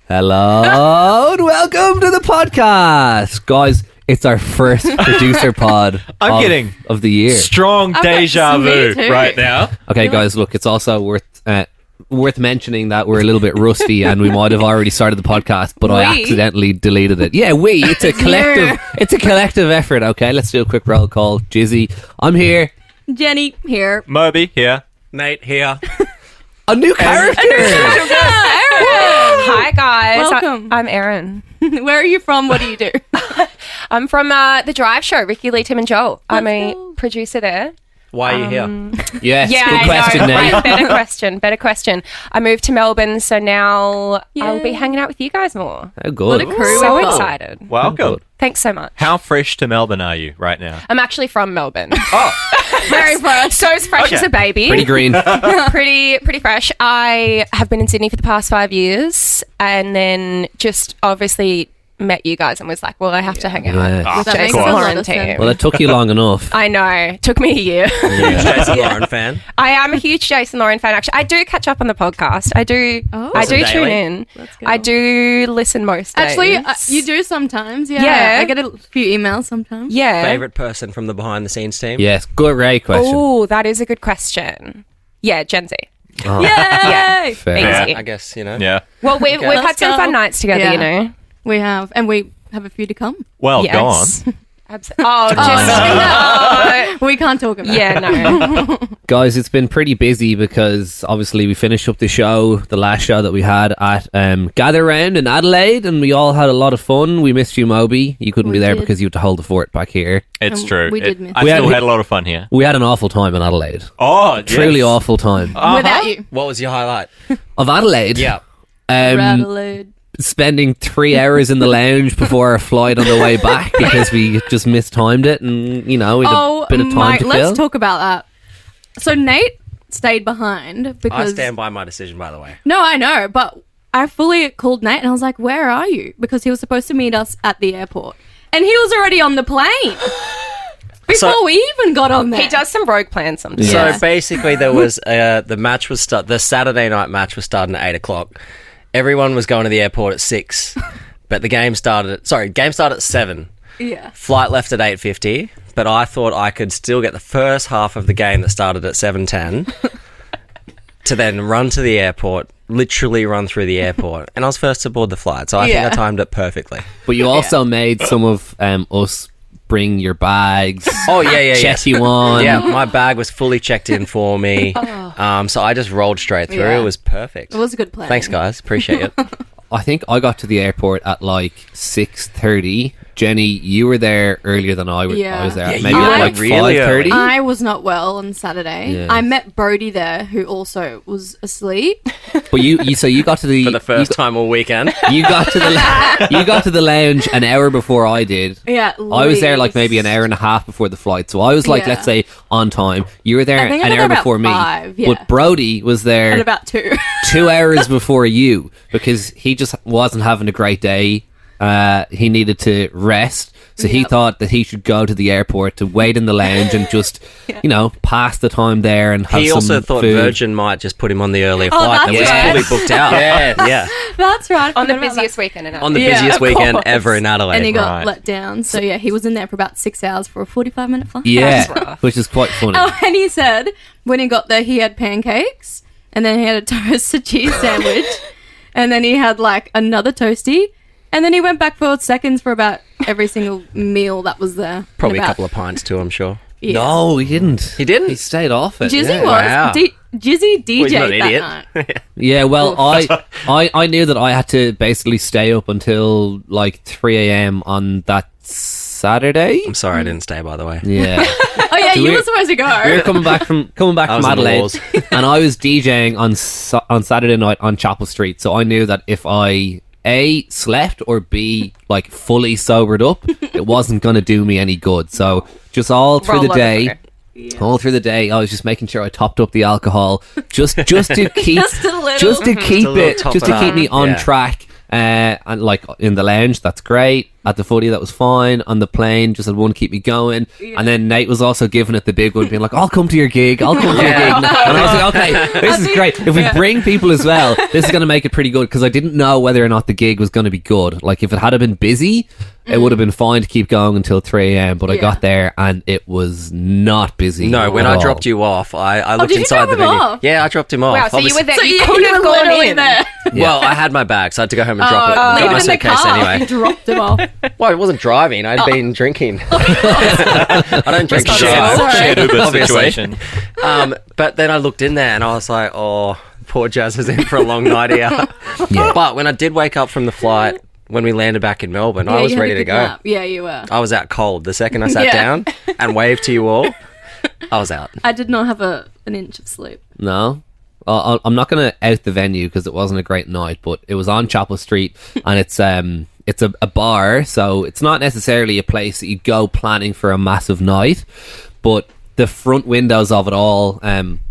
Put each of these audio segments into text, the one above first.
Hello and welcome to the podcast, guys. It's our first producer pod. I'm getting of the year. Strong deja vu right now. Okay, guys, look, it's also worth mentioning that we're a little bit rusty and we might have already started the podcast, but I accidentally deleted it. Yeah, it's a collective. It's a collective effort. Okay, let's do a quick roll call. Jizzy, I'm here. Jenny here. Moby here. Nate here. A new character. Hi guys. Welcome. I'm Erin. Where are you from? What do you do? I'm from the Drive show, Ricky, Lee, Tim and Joel. I'm a producer there. Why are you here? Yes, Yeah, good I question, know, Nate. right? Better question. I moved to Melbourne, so now I'll be hanging out with you guys more. Oh, good. What a crew So we've got. excited. Welcome. Thanks so much. How fresh to Melbourne are you right now? I'm actually from Melbourne. Very fresh. So as fresh as a baby. Pretty green. pretty fresh. I have been in Sydney for the past 5 years and then just obviously met you guys and was like, well, I have to hang out Yeah. with That makes Jason a lot Lauren of team. sense. Well, it took you long enough. I know. Took me a year. Jason Lauren fan. I am a huge Jason Lauren fan, actually. I do catch up on the podcast. I do Listen tune daily? in. Let's go. I do listen most days. Actually, you do sometimes. Yeah. Yeah. I get a few emails sometimes. Yeah. Favorite person from the behind the scenes team? Yes, great question. Oh, that is a good question. Yeah, Gen Z. Oh, Yay! Yeah. fair. Easy. I guess, Yeah. Well, we've had Let's some go. fun nights together, Yeah. you know. We have. And we have a few to come. Well, Yes. go on. Oh, just We can't talk about it. yeah, no. Guys, it's been pretty busy because obviously we finished up the last show that we had at Gather Round in Adelaide, and we all had a lot of fun. We missed you, Moby. You couldn't We be there did. because you had to hold the fort back here. It's And true. we did miss I We still had- had a lot of fun here. We had an awful time in Adelaide. Oh, Truly awful time. Without you. What was your highlight? Of Adelaide? Yeah. Adelaide. Spending 3 hours in the lounge before our flight on the way back because we just mistimed it and, we had a bit of time to kill. let's talk about that. So Nate stayed behind I because... stand by my decision, by the way. No, I know, but I fully called Nate and I was like, where are you? Because he was supposed to meet us at the airport. And he was already on the plane. Before we even got on there. He does some rogue plans sometimes. Yeah. So basically, there was the Saturday night match was starting at 8 o'clock. Everyone was going to the airport at 6, but the game started at 7. Yeah. Flight left at 8:50, but I thought I could still get the first half of the game that started at 7:10 to then run to the airport, literally run through the airport, and I was first to board the flight, so I think I timed it perfectly. But you also made some of us bring your bags. Oh yeah, check you on. Yeah, my bag was fully checked in for me, so I just rolled straight through. Yeah. It was perfect. It was a good plan. Thanks, guys. Appreciate it. I think I got to the airport at like 6:30. Jenny, you were there earlier than I was Yeah. there. Yeah, Maybe you at were like really 5:30. I was not well on Saturday. Yeah. I met Brody there, who also was asleep. But you got to the For the first time all weekend. you got to the lounge an hour before I did. Yeah, I was there like maybe an hour and a half before the flight, so I was like, Yeah. let's say, on time. You were there I think I an got hour there before about me, 5, yeah. but Brody was there At about 2. 2 hours before you because he just wasn't having a great day. He needed to rest, so he thought that he should go to the airport to wait in the lounge and just, pass the time there and have He some also thought food. Virgin might just put him on the earlier flight that that's was right. fully booked out. Yeah. That's right. On the Forgot about busiest weekend in On the Adelaide. Yeah, busiest of weekend course. ever in Adelaide. that. And he got Right. let down. So yeah, he was in there for about 6 hours for a 45-minute flight. Yeah, which is quite funny. Oh, and he said when he got there, he had pancakes, and then he had a toasted cheese sandwich, and then he had like another toasty, and then he went back for seconds for about every single meal that was there. Probably And a about- couple of pints too, I'm sure. Yeah. No, he didn't. He didn't? He stayed off it. Jizzy yeah. was Wow. Jizzy DJ Well, he's not an that idiot. night. Yeah, well, I knew that I had to basically stay up until like 3 a.m. on that Saturday. I'm sorry I didn't stay, by the way. Yeah. Oh yeah, you we- were supposed to go. We were coming back from I was in the Adelaide, wars. and I was DJing on Saturday night on Chapel Street. So I knew that if I A, slept, or B, like fully sobered up, it wasn't going to do me any good. So just all through the Roll day, over. all through the day, I was just making sure I topped up the alcohol, just to keep, Just a little. just to keep a little it, top just to it keep up. me on Yeah. track. And like in the lounge, that's great. at the footy, that was fine. On the plane, just had one to keep me going. And then Nate was also giving it the big one, being like, I'll come to your gig. And I was like, okay, this is great. If we bring people as well, this is going to make it pretty good, because I didn't know whether or not the gig was going to be good. Like, if it had been busy, it would have been fine to keep going until 3 a.m. But I got there and it was not busy. No, when at I all. dropped you off, I looked did you inside drop the him venue. off? Yeah, I dropped him off. Wow, so you were there. So you you could have were gone literally in. there. Well, I had my bag, so I had to go home and drop it. Leave Leave my it in the suitcase car. anyway. You dropped him off. Well, I wasn't driving. I'd been drinking. I don't drink and drive. Sorry. Shared Uber Obviously. situation. But then I looked in there and I was like, oh, poor Jazz is in for a long night here. Yeah. But when I did wake up from the flight, when we landed back in Melbourne, I was you had ready a to good go. nap. Yeah, you were. I was out cold. The second I sat down and waved to you all, I was out. I did not have an inch of sleep. No. I'm not going to out the venue because it wasn't a great night, but it was on Chapel Street, and it's a bar, so it's not necessarily a place that you go planning for a massive night, but the front windows of it all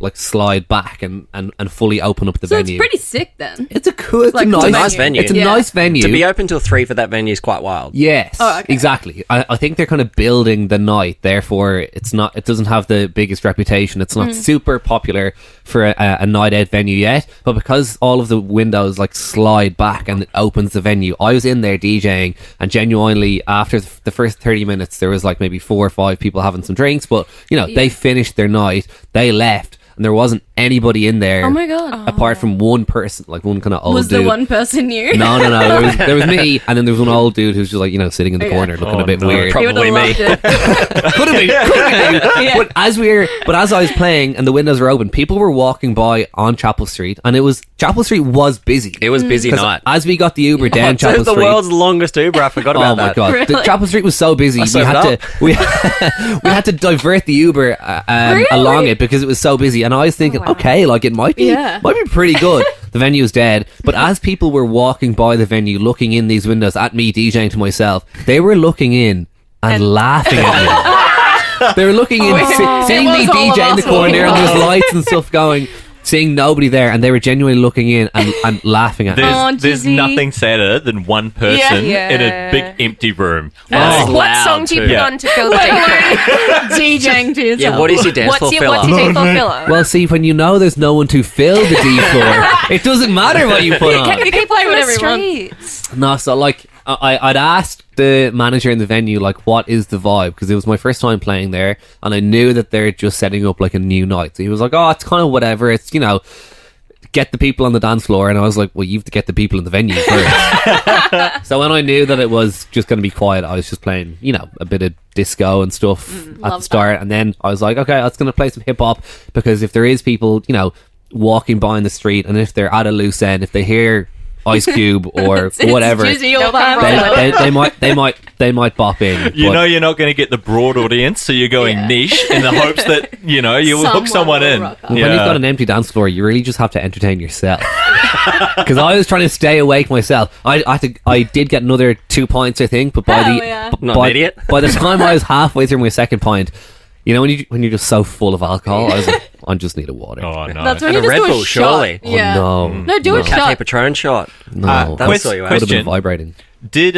like slide back and fully open up the So venue. it's pretty sick then. It's a cool, it's like a a nice, nice venue. It's a Yeah. nice venue. To be open till 3 for that venue is quite wild. Yes, Oh, okay. exactly. I think they're kind of building the night, therefore it doesn't have the biggest reputation. It's not super popular for a night out venue yet, but because all of the windows like slide back and it opens the venue, I was in there DJing, and genuinely after the first 30 minutes there was like maybe 4 or 5 people having some drinks, but you know, they finished their night, they left, and there wasn't anybody in there Oh my god. apart from one person, like one kind of old Was dude. the one person you? No. There was me, and then there was one old dude who's just like, you know, sitting in the corner looking Oh, a bit no. weird. He would Probably have me. loved it. Could have been. Yeah. But as I was playing and the windows were open, people were walking by on Chapel Street, and Chapel Street was busy. It was busy 'Cause night. as we got the Uber down Chapel the Street. world's longest Uber. I forgot about Oh my that. god! The Really? Chapel Street was so busy. We served had up. to we had to divert the Uber along it because it was so busy. And I was thinking, okay, like it might be pretty good. The venue was dead, but as people were walking by the venue, looking in these windows at me DJing to myself, they were looking in and laughing at me. They were looking in, seeing me It was all of DJ in the us corner, and there's walking lights and stuff going. Seeing nobody there, and they were genuinely looking in and laughing at me. There's Jizzy. nothing sadder than one person Yeah. in a big empty room. Oh. What Loud song do you too. put Yeah. on to fill the D floor? DJing to yourself. Yeah, what is your dance floor What's filler? your D floor filler? Well, see, when you know there's no one to fill the D floor, it doesn't matter what you put on. You can play play whatever whatever you you streets. No, so like I'd asked the manager in the venue like, what is the vibe, because it was my first time playing there, and I knew that they're just setting up like a new night. So he was like, oh, it's kind of whatever, it's, you know, get the people on the dance floor. And I was like, well, you have to get the people in the venue first. So when I knew that it was just going to be quiet, I was just playing, you know, a bit of disco and stuff at the love start, and then I was like, okay, I was going to play some hip hop, because if there is people, you know, walking by in the street, and if they're at a loose end, if they hear Ice Cube or whatever, Jizzy all They'll by come himself. they might bop in. You but- know you're not going to get the broad audience, so you're going niche in the hopes that, you know, you will hook someone will in. rock up. When you've got an empty dance floor, you really just have to entertain yourself. Because I was trying to stay awake myself. I did get another 2 pints, I think, but by Hell the yeah. Not an idiot. by the time I was halfway through my second pint, you know, when you're just so full of alcohol, I was like, I just need a water. Oh, no. That's when And you a just Red do Bull, a shot. surely. Oh, Yeah. no. No, do a Cafe shot. Patron shot. No. That would sort you out. Would have been Question. vibrating. Did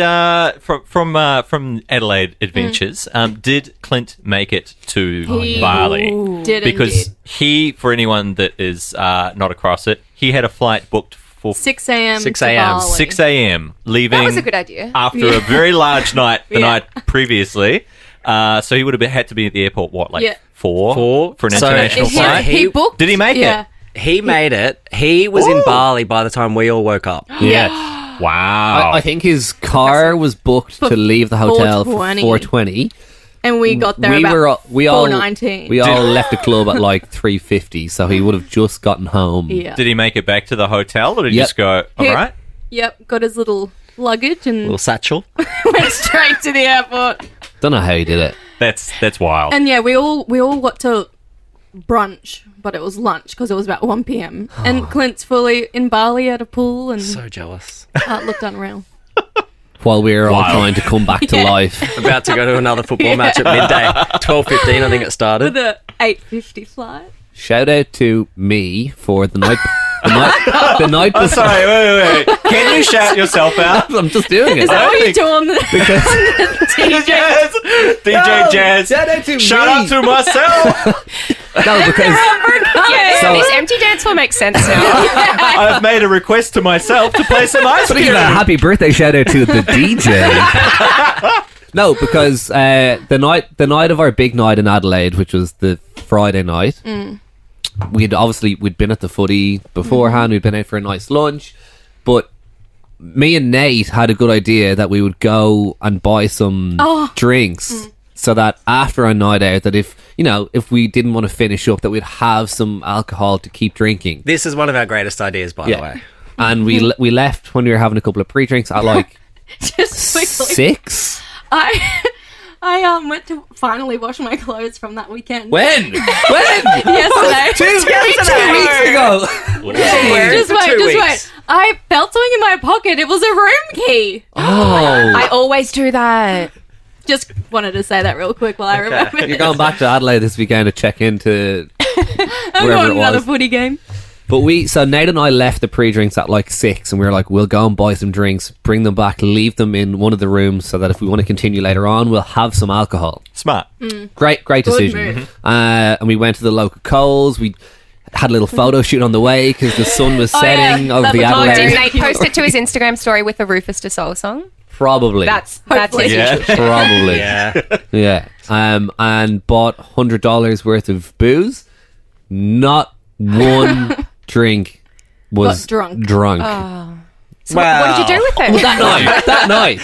from Adelaide Adventures, did Clint make it to Bali? Did Because indeed. he, for anyone that is not across it, he had a flight booked for 6 a.m. 6 to a.m. Bali. 6 a.m. leaving That was a good idea. after a very large night the Yeah. night previously. So he would have had to be at the airport, what, like Yeah. four for an So international he- flight? He booked. Did he make yeah. it? He made it. He was in Bali by the time we all woke up. Yeah. Wow. I think his car was booked to leave the hotel for 4:20. 4:20. And we got there we about were we all 4:19. we all left the club at like 3:50, so he would have just gotten home. Yeah. Did he make it back to the hotel, or did he Yep. just go, all He- right? Yep. Got his little luggage and Little satchel. went straight to the airport. Don't know how he did it. That's wild. And yeah, we all got to brunch, but it was lunch because it was about 1 p.m. And Clint's fully in Bali at a pool and So jealous. looked unreal. While we were all Wow. trying to come back to Yeah. life. About to go to another football match at midday. 12:15, I think it started. With a 8:50 flight. Shout out to me for the night The night Oh, before. sorry, wait. Can you shout yourself out? I'm just doing it. Is that what you do on the DJ? Yes, DJ Jazz. shout out to Shout me. out to myself. No, because Yeah, So- this empty dance floor makes sense now. I've made a request to myself to play some ice but cream. even a happy birthday shout out to the DJ. No, because the night of our big night in Adelaide, which was the Friday night, we'd been at the footy beforehand. We'd been out for a nice lunch, but me and Nate had a good idea that we would go and buy some drinks. So that after a night out, that if we didn't want to finish up, that we'd have some alcohol to keep drinking. This is one of our greatest ideas, by the Yeah. way. And we left when we were having a couple of pre-drinks at like Just quickly. 6. I went to finally wash my clothes from that weekend. When? Yesterday. 2 weeks ago. Just wait, for 2 just weeks. wait. I felt something in my pocket. It was a room key. Oh. I always do that. Just wanted to say that real quick while I remember. You're going back to Adelaide this weekend to check into I'm wherever going it another was. footy game. But so Nate and I left the pre-drinks at like 6, and we were like, we'll go and buy some drinks, bring them back, leave them in one of the rooms, so that if we want to continue later on, we'll have some alcohol. Smart. Great Good decision. move. And we went to the local Coles. We had a little photo shoot on the way because the sun was Oh, yeah. setting over That the looked like Did Adelaide. Nate post it to his Instagram story with the Rufus Du Sol song? Probably. That's Hopefully. his Yeah. usual. Probably. Yeah. Yeah. And bought $100 worth of booze. Not one drink was Got drunk. So what did you do with it? That night.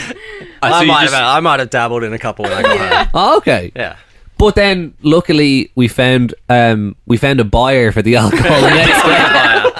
I you might, just- have, I might have dabbled in a couple when I got home. Oh, okay. Yeah. But then, luckily, we found a buyer for the alcohol the next day.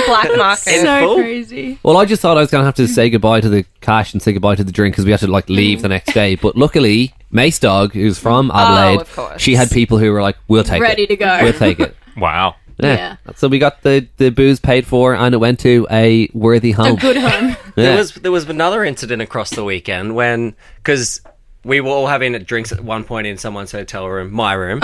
Black market. In So full? crazy. Well, I just thought I was going to have to say goodbye to the cash and say goodbye to the drink because we had to like leave the next day. But luckily, Mace Dog, who's from Adelaide, of course. she had people who were like, "We'll take Ready it. to go. We'll take it." Wow. Yeah. So we got the booze paid for, and it went to a worthy home. A good home. Yeah. There was another incident across the weekend when, because we were all having drinks at one point in someone's hotel room, my room,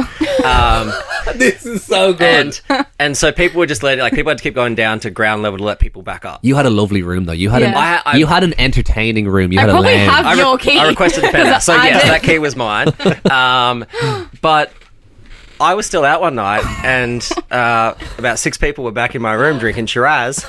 This is so good. and so people were just people had to keep going down to ground level to let people back up. You had a lovely room though. You had Yeah. I- you had an entertaining room. You I had a probably lounge. have your key. I requested the better, so I yes, did. that key was mine. But I was still out one night, and about 6 people were back in my room drinking Shiraz.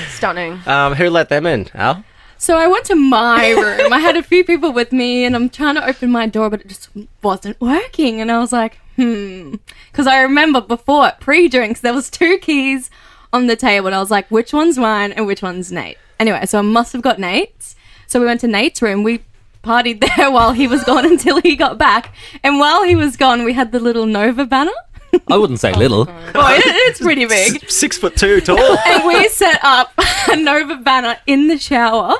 Stunning. Who let them in, Al? So I went to my room. I had a few people with me, and I'm trying to open my door, but it just wasn't working. And I was like, because I remember before at pre-drinks there was 2 keys on the table, and I was like, which one's mine and which one's Nate? Anyway, so I must have got Nate's. So we went to Nate's room. We partied there while he was gone until he got back. And while he was gone, we had the little Nova banner. I wouldn't say little. It's pretty big. 6'2" tall. And we set up a Nova banner in the shower,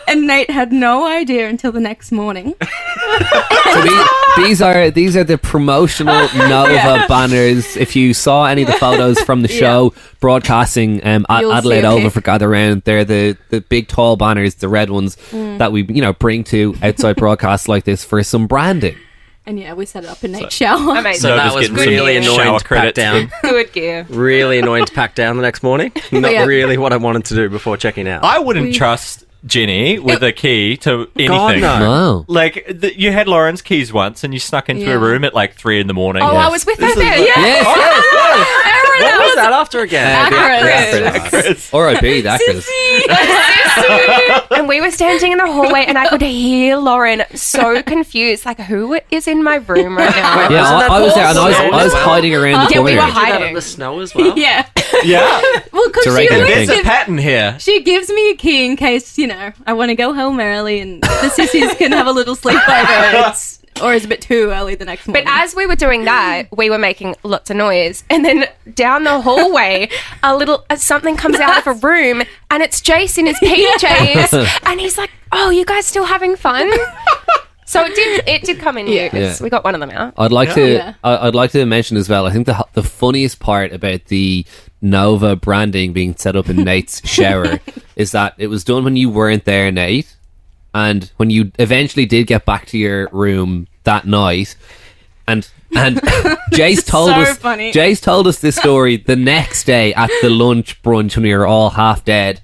and Nate had no idea until the next morning. So these are the promotional Nova banners. If you saw any of the photos from the show broadcasting at You'll Adelaide see a Oval pic. for Gather Round, they're the big tall banners, the red ones that we bring to outside broadcasts like this for some branding. And yeah, we set it up in Nate's shower. Amazing. So that Nova's was getting really some annoying shower to pack credits. down. Good gear. Really annoying to pack down the next morning. Not Yeah. really what I wanted to do before checking out. I wouldn't trust Ginny with a key to anything. God, no. Oh. Like, you had Lauren's keys once and you snuck into Yeah. a room at like 3 in the morning. Oh, I was with her there. Yeah. Yes. What was that after again? Actress. R.I.P. the actress. And we were standing in the hallway, and I could hear Lauren so confused, like, who is in my room right now? Yeah, Wasn't that I was there and Paul's I was snow? hiding around the Yeah, we corner. were Did that hiding. in the snow as well? Yeah. Yeah. Well, because It's a she regular There's thing. a pattern here. She gives me a key in case, I want to go home early and the sissies can have a little sleepover. Or is it a bit too early the next But morning? as we were doing that, we were making lots of noise. And then down the hallway, something comes out of a room, and it's Jace in his PJs. And he's like, oh, you guys still having fun? So it did come in here, 'cause Yeah. we got one of them out. I'd like to. Yeah. I'd like to mention as well. I think the funniest part about the Nova branding being set up in Nate's shower is that it was done when you weren't there, Nate, and when you eventually did get back to your room that night, and And Jace told So us. funny. Jace told us this story the next day at the lunch brunch when we were all half dead,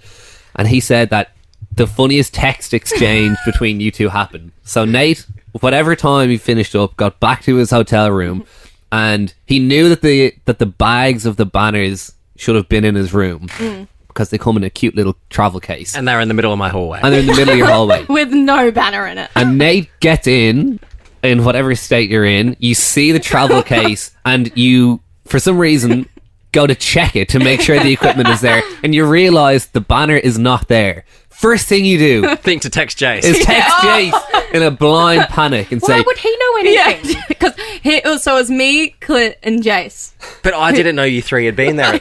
and he said that the funniest text exchange between you two happened. So Nate, whatever time he finished up, got back to his hotel room, and he knew that the bags of the banners should have been in his room because they come in a cute little travel case, And they're in the middle of my hallway. and they're in the middle of your hallway. With no banner in it. And Nate gets in whatever state you're in, you see the travel case, and you, for some reason, go to check it to make sure the equipment is there, and you realise the banner is not there. First thing you do Think to text Jace. is text Jace in a blind panic and Why say, would he know anything? Yeah, because it was me, Clit, and Jace. But I didn't know you three had been there.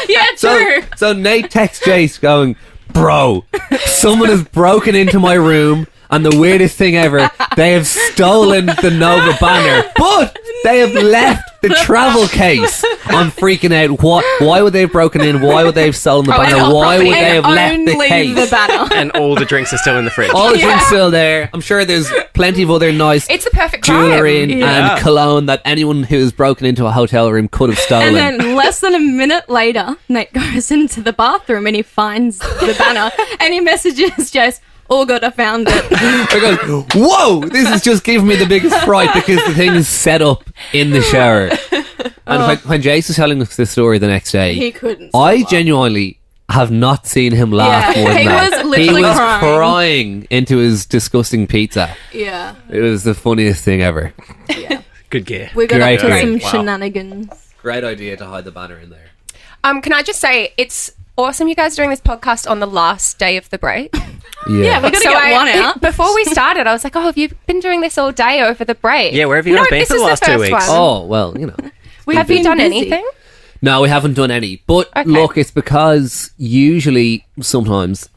Yeah, true. so Nate texts Jace going, bro, someone has broken into my room, and the weirdest thing ever, they have stolen the Nova banner, but they have left the travel case. I'm freaking out. Why would they have broken in? Why would they have stolen the banner? Why would they have left the Only case? the banner. And all the drinks are still in the fridge. All the drinks still there. I'm sure there's plenty of other nice It's the perfect crime. jewellery Yeah. and cologne that anyone who's broken into a hotel room could have stolen. And then less than a minute later, Nate goes into the bathroom and he finds the banner and he messages Jace, all good, I found it. I go, whoa, this has just given me the biggest fright because the thing is set up in the shower. And when Jace was telling us this story the next day, He couldn't. I genuinely have not seen him laugh Yeah, more than he that. was literally he was crying. into his disgusting pizza. Yeah. It was the funniest thing ever. Good gear. We got Great, up to great. some Wow. shenanigans. Great idea to hide the banner in there. Can I just say, it's awesome you guys are doing this podcast on the last day of the break. Yeah, we got to get one out. Before we started, I was like, oh, have you been doing this all day over the break? Yeah, where have you guys been this for the is last 2 first weeks? one. Oh, well, you know. Have you been done busy. anything? No, we haven't done any. But Okay. look, it's because usually, sometimes,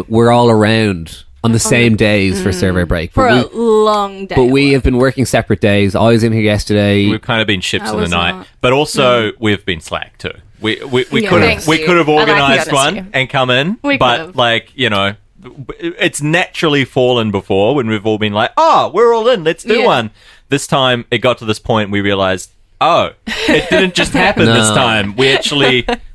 we're all around on the same days for survey break. For But a long day. but at we work. have been working separate days. I was in here yesterday. We've kind of been ships I in the was night, not. but also we've been slack too. We Yeah. could Thanks, have we you. could have I like the organised honesty. one and come in, We but could've. like it's naturally fallen before when we've all been like, oh, we're all in, let's do Yeah. one. This time it got to this point we realised, oh, it didn't just happen this No. time.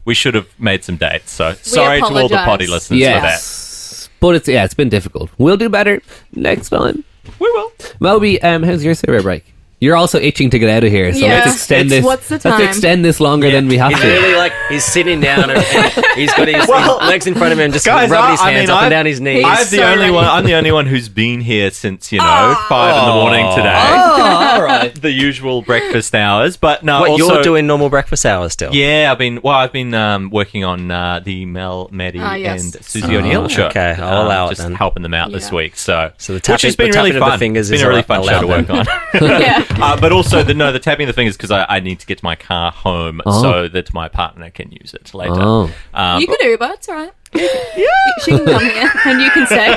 We should have made some dates. So sorry to all the apologise. Poddy listeners for that. Yes. But it's been difficult. We'll do better next time. We will. Moby, how's your survey break? You're also itching to get out of here, so Yeah. let's extend It's- this. what's the Let's time? extend this longer than we have He's to. really like, he's sitting down and he's got his legs in front of him and just Guys, rubbing his I hands mean, up and I've- down his knees. He's I'm so the only ready. one. I'm the only one who's been here since 5 in the morning today. Oh, all right. The usual breakfast hours, but no. What, also, you're doing normal breakfast hours still? Yeah, I've been working on the Mel, Maddie, yes. and Susie O'Neill show. okay, I'll allow it just then. helping them out this Yeah. week. So So the which tapping- has been the really tapping of the fun. fingers It's is been a really fun show to allowed work then. on. Yeah. But also the tapping the fingers because I need to get my car home so that my partner can use it later. Oh. You can Uber, it's alright. She can come here and you can stay.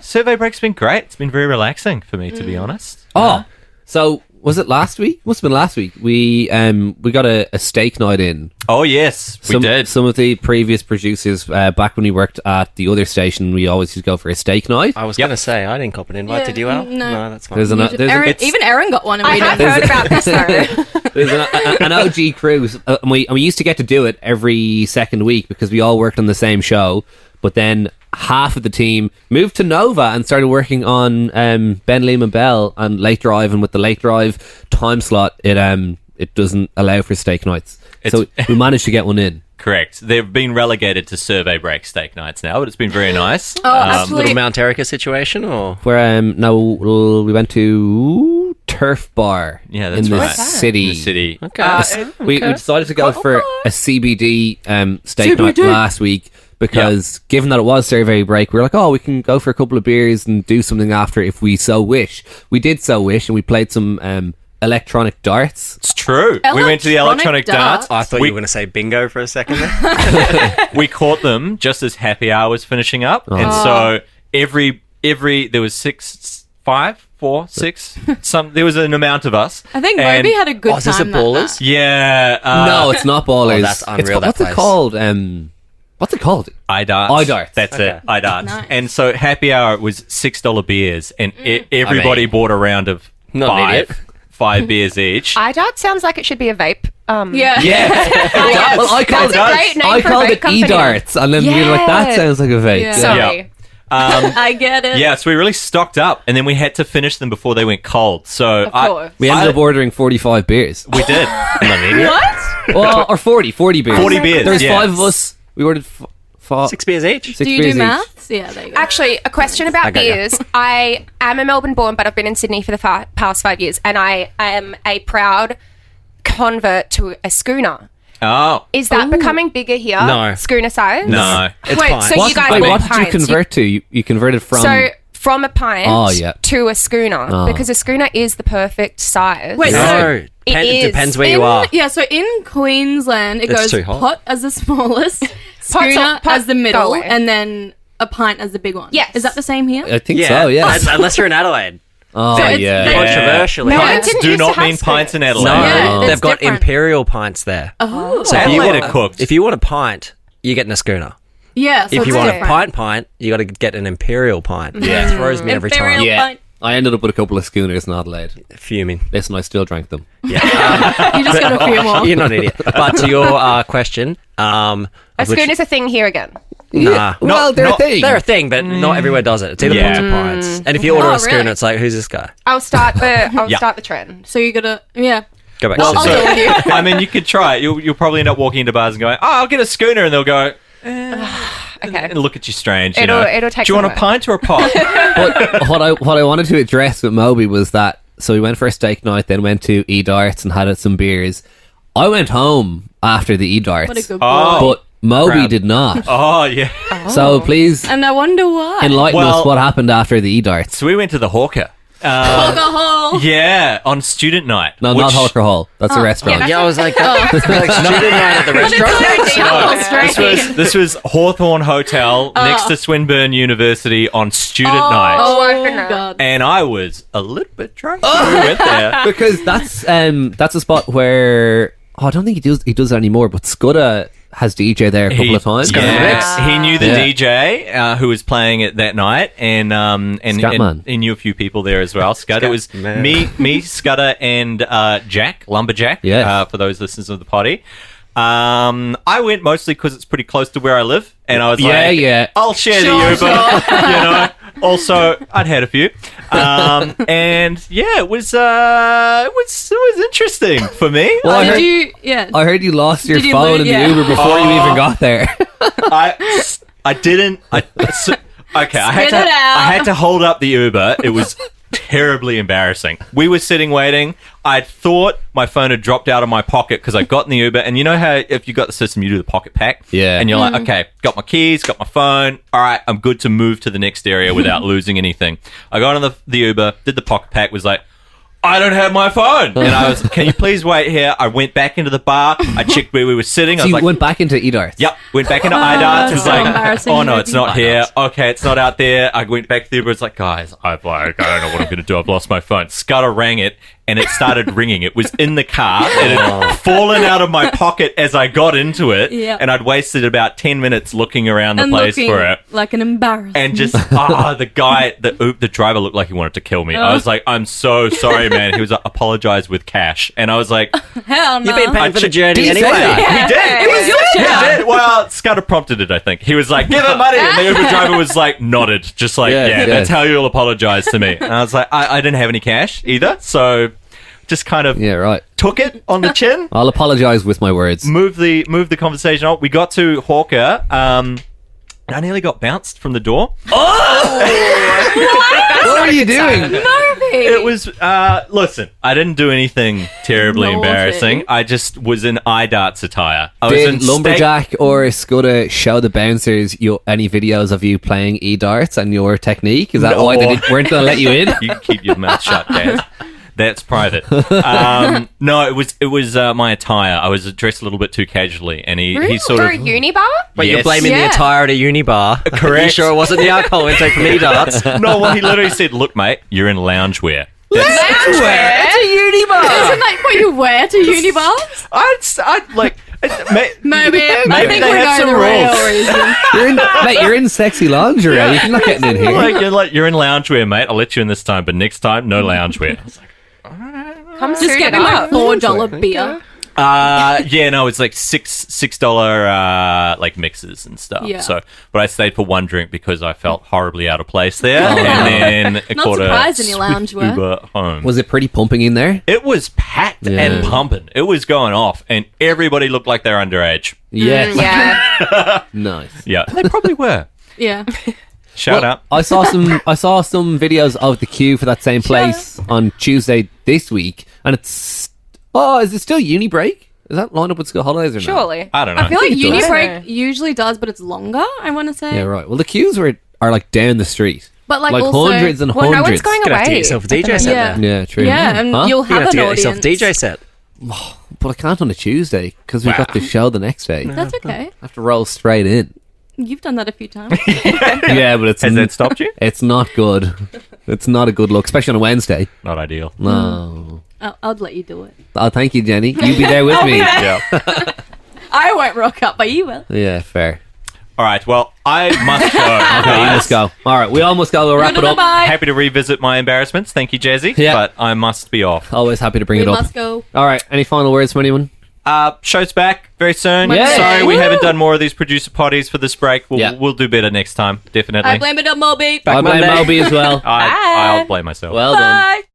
survey break's been great. It's been very relaxing for me, to be honest. Oh, so was it last week? Must have been last week. We got a steak night in. Oh yes, we did. Some of the previous producers, back when we worked at the other station, we always used to go for a steak night. I was going to say, I didn't cop an invite. Yeah, Did you, Al? no. That's fine. There's an Aaron, even Aaron got one and I we have didn't. heard about this though. there's an OG cruise, and we used to get to do it every second week because we all worked on the same show. But then half of the team moved to Nova and started working on Ben Lehman Bell and Late Drive, and with the Late Drive time slot, it doesn't allow for steak nights. So we managed to get one in. Correct. They've been relegated to survey break steak nights now, but it's been very nice. actually- Little Mount Erica situation, or Where we went to Turf Bar Yeah, that's in the right. city. In the city. okay. We decided to go for a CBD steak night CBD. last week because given that it was survey break, we were like, oh, we can go for a couple of beers and do something after if we so wish. We did so wish, and we played some electronic darts. It's true. We went to the electronic Electronic darts. darts. I thought we, you were going to say bingo for a second there. we caught them just as happy hour was finishing up, and so every there was 6, 5, 4, 6. There was an amount of us. I think and- Moby had a good Oh, is this time a Ballers? Yeah. No, it's not ballers. that's unreal, It's, that what's place. it called? What's it called? iDarts. iDarts. That's Okay. it. iDarts. Nice. And so happy hour was $6 beers, and everybody bought a round of Not an idiot. five beers each. iDart sounds like it should be a vape. Yeah. Yeah. Well, I called That's a great name I for a called vape it company. e-darts, and then you're like, that Yeah. sounds like a vape. Yeah. Sorry. I get it. Yeah, so we really stocked up, and then we had to finish them before they went cold. So Of course. We ended up ordering 45 beers. we did. What? Well, or 40 beers. 40 beers. There's yeah. 5 of us. We ordered 6 beers each. Do you beers do each. maths? Yeah, there you go. Actually, a question about Okay, yeah. beers. I am a Melbourne born, but I've been in Sydney for the past 5 years, and I am a proud convert to a schooner. Oh. Is that becoming bigger here? No. Schooner size? No. It's Wait, fine. so What, you guys wait, bought what did you pints. convert to? You converted from... So from a pint Oh, yeah. to a schooner, Oh. because a schooner is the perfect size. Wait, No. It is. Depends where you are. Yeah, so in Queensland, it It's goes too hot. pot as the smallest, schooner pot- as the middle, go away. and then a pint as the big one. Yes. Is that the same here? I think so, yeah. Unless you're in Adelaide. Oh, So it's- yeah. they- Controversially. No, I Pints didn't do used to not have mean pints schooners. in Adelaide. No, Yeah, they've it's got different. imperial pints there. Oh. So if Adelaide you are want, cooked. if you want a pint, you're getting a schooner. Yeah, so If it's you want different. a pint, you got to get an imperial pint. Yeah. It throws me every Imperial time. Yeah. pint. I ended up with a couple of schooners in Adelaide. Fuming. Listen, I still drank them. You just got a few more. You're not an idiot. But to your question, A schooner's a thing here again. nah. Well, they're a thing. They're a thing, but not everywhere does it. It's either Yeah. pints or pints. And if you order Oh, a schooner, really? it's like, who's this guy? I'll start the Yeah. start the trend. So you gotta, yeah. Go back I'll to go the with you. I mean, you could try it. You'll probably end up walking into bars and going, "Oh, I'll get a schooner," and they'll go Okay. and look at you strange. It'll take Do you want a some work. pint or a pot? But what I wanted to address with Moby was that, so we went for a steak night, then went to E-Darts and had some beers. I went home after the E-Darts. What a good boy. Oh. But Moby Proud. did not. Oh yeah. So please And I wonder why. enlighten Well- us what happened after the E-Darts. So we went to the Hawker. Alcohol. Yeah, on student night. No, not Hawker Hall. That's a restaurant. yeah, Yeah, I was like, like student night at the restaurant. This was Hawthorne Hotel next to Swinburne University on student night. Oh, I know. God. And I was a little bit drunk when we went there. Because that's a spot where I don't think he does it anymore, but Scudda has DJ there a couple of times. Yeah, he knew the Yeah. DJ who was playing it that night, and Scatman. he knew a few people there as well. Scudda, it was Scatman. me, Scudda, and Jack Lumberjack. Yeah. For those listeners of the Poddy. I went mostly because it's pretty close to where I live, and I was like, yeah. I'll share the Uber. You know. Also, I'd had a few, and yeah, it was interesting for me. Well, I Did heard, you? Yeah. I heard you lost your Did you phone lose- in the yeah. Uber before you even got there. I didn't. Okay, I Spit it out. had to hold up the Uber. It was terribly embarrassing. We were sitting waiting. I thought my phone had dropped out of my pocket because I got in the Uber. And you know how if you got the system, you do the pocket pack? Yeah. And you're like, okay, got my keys, got my phone. All right, I'm good to move to the next area without losing anything. I got on the Uber, did the pocket pack, was like, I don't have my phone. And I was, can you please wait here? I went back into the bar. I checked where we were sitting. I So was you like, went back into E-Darts. yep, went back into iDarts. It was so like, embarrassing. oh no, it's not iDarts. here. Okay, it's not out there. I went back to the Uber. It's like, guys, I don't know what I'm going to do. I've lost my phone. Scudder rang it, and it started ringing. It was in the car. It had fallen out of my pocket as I got into it, Yep. and I'd wasted about 10 minutes looking around the and place looking for it. like an embarrassment. And just the driver looked like he wanted to kill me. I was like, I'm so sorry, man. He was like, apologize with cash, and I was like, hell no. You've been paying for the Did journey he say anyway. that? he did. It was your He job. did. Well, Scudder prompted it, I think. He was like, give him money. And the Uber driver was like, nodded. Just like, Yeah, yeah, yeah. that's how you'll apologize to me. And I was like, I didn't have any cash either. So just kind of Yeah, right. took it on the chin, I'll apologise with my words. moved the conversation on. We got to Hawker. I nearly got bounced from the door. What are you doing? It was, listen, I didn't do anything terribly Naughty. embarrassing. I just was in iDarts attire. I was in Did Lumberjack or Scudda show the bouncers any videos of you playing E-Darts and your technique? Is that why they weren't going to let you in? You can keep your mouth shut, Gaz. That's private. No, it was my attire. I was dressed a little bit too casually, and he sort For of a uni bar? Wait, you're Yes. blaming the Yeah. attire at a uni bar. Are you Correct. sure it wasn't the alcohol intake from E-Darts? No, well, he literally said, "Look, mate, you're in loungewear." It's a uni bar. Isn't that what you wear to uni bars? I like Maybe I think they we had know some the rules. real reason. You're in sexy lingerie. You're not getting in here. You're in loungewear, mate. I'll let you in this time, but next time, no loungewear. I was like, Come Just suit get it me up. like $4 beer. no, it's like $6 like mixes and stuff. Yeah. So, but I stayed for one drink because I felt horribly out of place there, and then I Not caught a surprised in your swift loungewear. Uber home. Was it pretty pumping in there? It was packed Yeah. and pumping. It was going off, and everybody looked like they're underage. Yes. Yeah. Nice. Yeah, they probably were. Yeah. Shout Well, out. I saw some videos of the queue for that same place on Tuesday this week, and it's is it still uni break? Is that lined up with school holidays or not? Surely. I don't know. I feel like think it uni does. break usually does, but it's longer, I want to say. Yeah, right. Well, the queues are like down the street, But like also, hundreds and Well, no hundreds. one's going Gonna have to away. get yourself a DJ set Yeah. then. Yeah, true. Yeah, and Huh? you'll You're have gonna have an to get audience. yourself a DJ set. But I can't on a Tuesday because we've got the show the next day. I That's okay. have to roll straight in. You've done that a few times. Yeah, but it's Has that stopped you? it's not good. It's not a good look, especially on a Wednesday. Not ideal. No. I'd let you do it. Oh, thank you, Jenny. You be there with me. Yeah. I won't rock up, but you will. Yeah, fair. All right. Well, I must go. Okay, you must go. All right, we almost go. We'll wrap it up. Bye. Happy to revisit my embarrassments. Thank you, Jazzy. Yeah. But I must be off. Always happy to bring We it up. must go. All right, any final words from anyone? Show's back very soon. Yeah. Sorry, we Woo. haven't done more of these producer potties for this break. Yeah. We'll do better next time. Definitely. I blame it on Moby. I blame Monday. Moby as well. I'll blame myself. Well done. Bye.